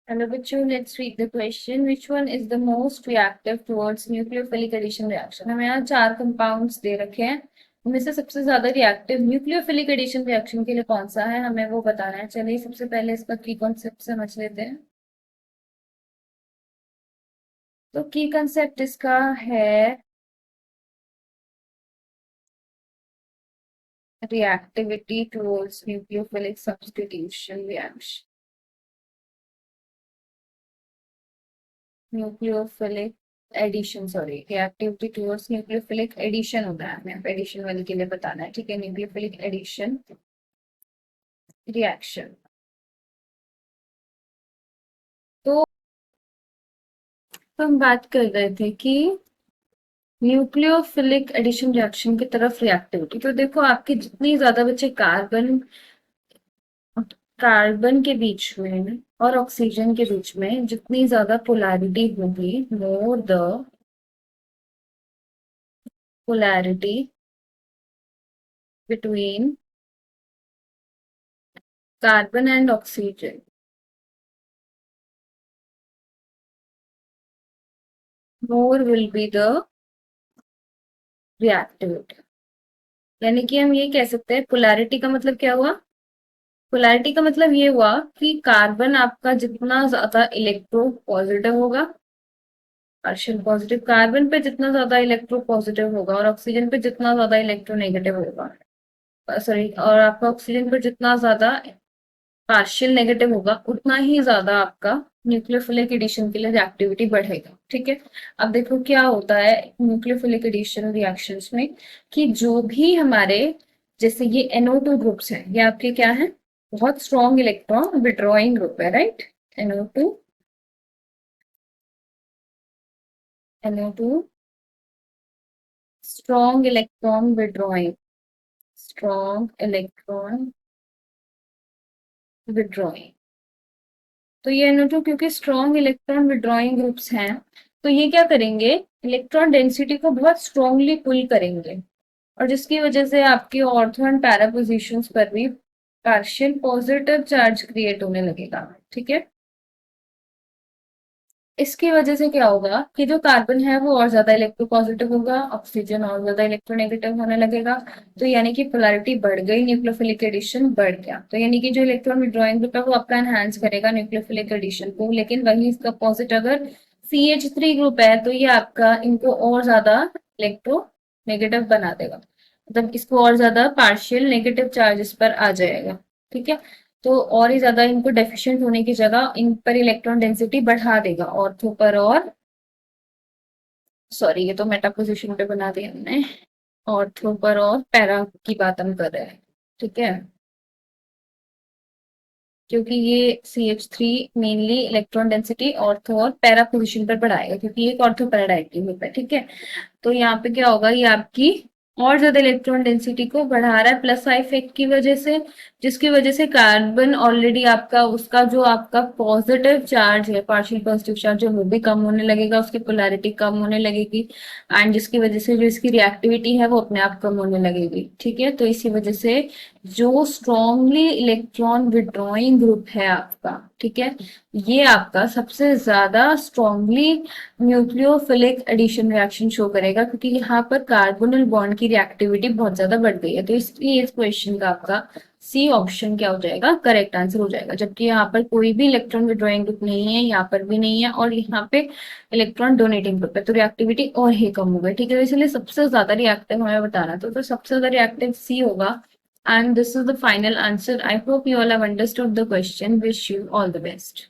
Hello, bachcho. Let's read the question. Which one is the most reactive towards nucleophilic addition reaction? हमें यहाँ 4 compounds दे रखे हैं, उनमें से सबसे ज्यादा रिएक्टिव न्यूक्लियोफिलिक एडिशन रिएक्शन के लिए कौन सा है, हमें वो बताना है। चलिए सबसे पहले इसका की कॉन्सेप्ट समझ लेते हैं। तो की कॉन्सेप्ट इसका है reactivity towards nucleophilic substitution reaction, nucleophilic addition, sorry, reactivity towards nucleophilic addition होता है, हमें एडिशन वाले के लिए बताना है। ठीक है, न्यूक्लियोफिलिक एडिशन रिएक्शन। तो हम बात कर रहे थे कि न्यूक्लियोफिलिक एडिशन रिएक्शन की तरफ रिएक्टिविटी, तो देखो आपके जितनी ज्यादा बच्चे कार्बन कार्बन के बीच में और ऑक्सीजन के बीच में जितनी ज्यादा पोलैरिटी होगी, more the polarity between carbon and oxygen, more will be the reactivity। यानी कि हम ये कह सकते हैं, पोलैरिटी का मतलब क्या हुआ? पोलैरिटी का मतलब ये हुआ कि कार्बन आपका जितना ज्यादा इलेक्ट्रो पॉजिटिव होगा, पार्शियल पॉजिटिव, कार्बन पे जितना ज्यादा इलेक्ट्रो पॉजिटिव होगा और ऑक्सीजन पे जितना ज्यादा इलेक्ट्रो नेगेटिव होगा, सॉरी, और आपका ऑक्सीजन पे जितना ज्यादा पार्शियल नेगेटिव होगा, उतना ही ज्यादा आपका न्यूक्लियोफिलिक एडिशन के लिए रिएक्टिविटी बढ़ेगा। ठीक है, अब देखो क्या होता है न्यूक्लियोफिलिक एडिशन रिएक्शंस में, कि जो भी हमारे, जैसे ये NO2 ग्रुप्स हैं, ये आपके क्या है, बहुत स्ट्रॉन्ग इलेक्ट्रॉन विड्रॉइंग ग्रुप है, right. NO2 NO2 strong electron withdrawing, strong electron withdrawing. तो ये NO2 क्योंकि स्ट्रॉन्ग इलेक्ट्रॉन विड्रॉइंग ग्रुप्स हैं, तो ये क्या करेंगे, इलेक्ट्रॉन डेंसिटी को बहुत स्ट्रॉन्गली पुल करेंगे, और जिसकी वजह से आपके ऑर्थो एंड पैरा पोजिशंस पर भी पार्शियल पॉजिटिव चार्ज क्रिएट होने लगेगा। ठीक है, इसकी वजह से क्या होगा कि जो कार्बन है वो और ज्यादा इलेक्ट्रो पॉजिटिव होगा, ऑक्सीजन और ज्यादा इलेक्ट्रोनेगेटिव होने लगेगा। तो यानी कि पोलैरिटी बढ़ गई, न्यूक्लियोफिलिक एडिशन बढ़ गया। तो यानी कि जो इलेक्ट्रॉन विड्रॉइंग ग्रुप है वो आपका एनहांस करेगा न्यूक्लियोफिलिक एडिशन को, लेकिन वही इसका अपोजिट अगर CH3 ग्रुप है तो ये आपका इनको और ज्यादा इलेक्ट्रो नेगेटिव बना देगा, मतलब इसको और ज्यादा पार्शियल नेगेटिव चार्ज इस पर आ जाएगा। ठीक है, तो और ही ज्यादा इनको डेफिशिएंट होने की जगह इन पर इलेक्ट्रॉन डेंसिटी बढ़ा देगा, ऑर्थो पर और, सॉरी ये तो मेटा पोजिशन पे बना दिया हमने, ऑर्थो पर और पैरा की बात हम कर रहे हैं। ठीक है, क्योंकि ये CH3 mainly electron density ortho और पैरा पोजिशन पर बढ़ाएगा, क्योंकि ये एक ऑर्थो पैरा डायरेक्टिव ग्रुप है। ठीक है, तो यहाँ पे क्या होगा, ये आपकी और ज्यादा इलेक्ट्रॉन डेंसिटी को बढ़ा रहा है प्लस आई इफेक्ट की वजह से, जिसकी वजह से कार्बन ऑलरेडी आपका, उसका जो आपका पॉजिटिव चार्ज है, पार्शियल पॉजिटिव चार्ज है, वो भी कम होने लगेगा, उसकी पोलैरिटी कम होने लगेगी, एंड जिसकी वजह से जो इसकी रिएक्टिविटी है वो अपने आप कम होने लगेगी। ठीक है, तो इसी वजह से जो स्ट्रॉन्गली इलेक्ट्रॉन विड्रॉइंग ग्रुप है आपका, ठीक है, ये आपका सबसे ज्यादा strongly nucleophilic addition reaction show करेगा, क्योंकि यहाँ पर कार्बोनिल बॉन्ड की रिएक्टिविटी बहुत ज्यादा बढ़ गई है। तो इसलिए इस क्वेश्चन का आपका C ऑप्शन क्या हो जाएगा, करेक्ट आंसर हो जाएगा। जबकि यहाँ पर कोई भी इलेक्ट्रॉन विड्रॉइंग ग्रुप नहीं है, यहाँ पर भी नहीं है, और यहाँ पे इलेक्ट्रॉन डोनेटिंग ग्रुप है, तो रिएक्टिविटी और ही कम हो गई। ठीक है, तो इसलिए सबसे ज्यादा रिएक्टिव हमें बताना, तो सबसे ज्यादा रिएक्टिव C होगा। And this is the final answer. I hope you all have understood the question. Wish you all the best.